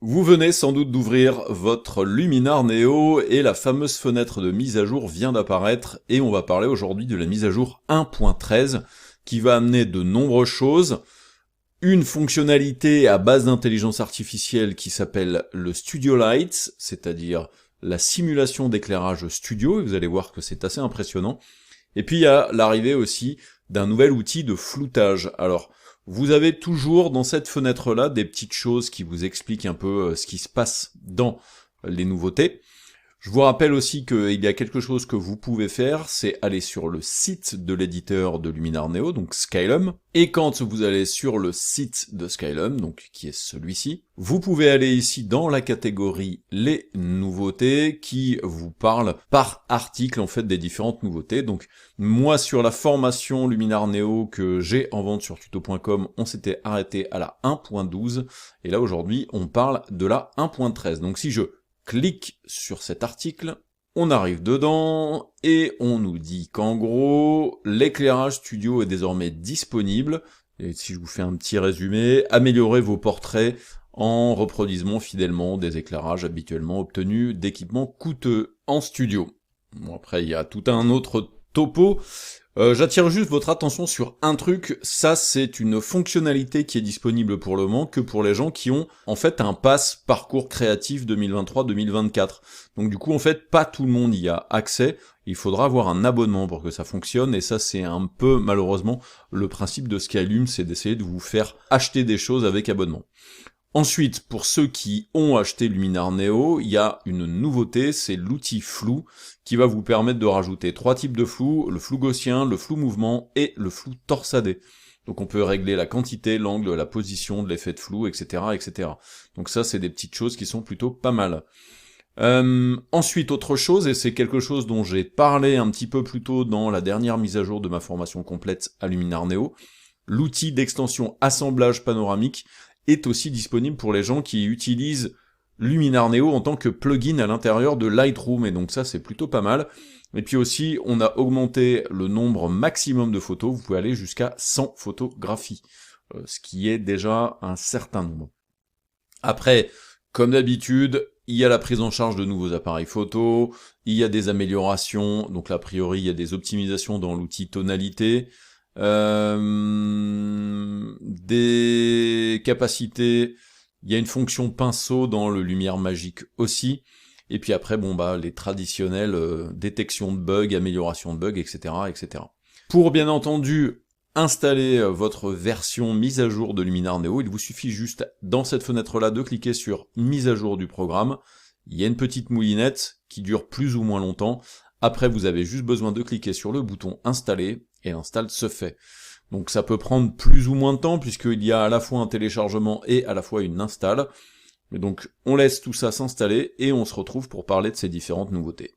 Vous venez sans doute d'ouvrir votre Luminar Neo et la fameuse fenêtre de mise à jour vient d'apparaître et on va parler aujourd'hui de la mise à jour 1.13 qui va amener de nombreuses choses. Une fonctionnalité à base d'intelligence artificielle qui s'appelle le Studio Lights, c'est-à-dire la simulation d'éclairage studio, et vous allez voir que c'est assez impressionnant. Et puis il y a l'arrivée aussi d'un nouvel outil de floutage. Alors, vous avez toujours dans cette fenêtre-là des petites choses qui vous expliquent un peu ce qui se passe dans les nouveautés. Je vous rappelle aussi qu'il y a quelque chose que vous pouvez faire, c'est aller sur le site de l'éditeur de Luminar Neo, donc Skylum, et quand vous allez sur le site de Skylum, donc qui est celui-ci, vous pouvez aller ici dans la catégorie les nouveautés qui vous parle par article en fait des différentes nouveautés. Donc moi sur la formation Luminar Neo que j'ai en vente sur tuto.com, on s'était arrêté à la 1.12 et là aujourd'hui on parle de la 1.13. Donc si je clique sur cet article, on arrive dedans, et on nous dit qu'en gros, l'éclairage studio est désormais disponible, et si je vous fais un petit résumé, améliorez vos portraits en reproduisant fidèlement des éclairages habituellement obtenus d'équipements coûteux en studio. Bon après, il y a tout un autre topo. J'attire juste votre attention sur un truc, ça c'est une fonctionnalité qui est disponible pour le moment que pour les gens qui ont en fait un pass parcours créatif 2023-2024. Donc du coup en fait pas tout le monde y a accès, il faudra avoir un abonnement pour que ça fonctionne et ça c'est un peu malheureusement le principe de Skylum, c'est d'essayer de vous faire acheter des choses avec abonnement. Ensuite, pour ceux qui ont acheté Luminar Neo, il y a une nouveauté, c'est l'outil flou, qui va vous permettre de rajouter 3 types de flou, le flou gaussien, le flou mouvement et le flou torsadé. Donc on peut régler la quantité, l'angle, la position de l'effet de flou, etc., etc. Donc ça, c'est des petites choses qui sont plutôt pas mal. Ensuite, autre chose, et c'est quelque chose dont j'ai parlé un petit peu plus tôt dans la dernière mise à jour de ma formation complète à Luminar Neo, l'outil d'extension assemblage panoramique est aussi disponible pour les gens qui utilisent Luminar Neo en tant que plugin à l'intérieur de Lightroom, et donc ça c'est plutôt pas mal. Et puis aussi, on a augmenté le nombre maximum de photos, vous pouvez aller jusqu'à 100 photographies, ce qui est déjà un certain nombre. Après, comme d'habitude, il y a la prise en charge de nouveaux appareils photo, il y a des améliorations, donc là, a priori il y a des optimisations dans l'outil tonalité, des capacités, il y a une fonction pinceau dans le lumière magique aussi, et puis après bon bah les traditionnelles détection de bugs, amélioration de bugs, etc., etc. Pour bien entendu installer votre version mise à jour de Luminar Neo, il vous suffit juste dans cette fenêtre là de cliquer sur mise à jour du programme, il y a une petite moulinette qui dure plus ou moins longtemps. Après, vous avez juste besoin de cliquer sur le bouton installer, et l'install se fait. Donc ça peut prendre plus ou moins de temps, puisqu'il y a à la fois un téléchargement et à la fois une install. Mais donc, on laisse tout ça s'installer, et on se retrouve pour parler de ces différentes nouveautés.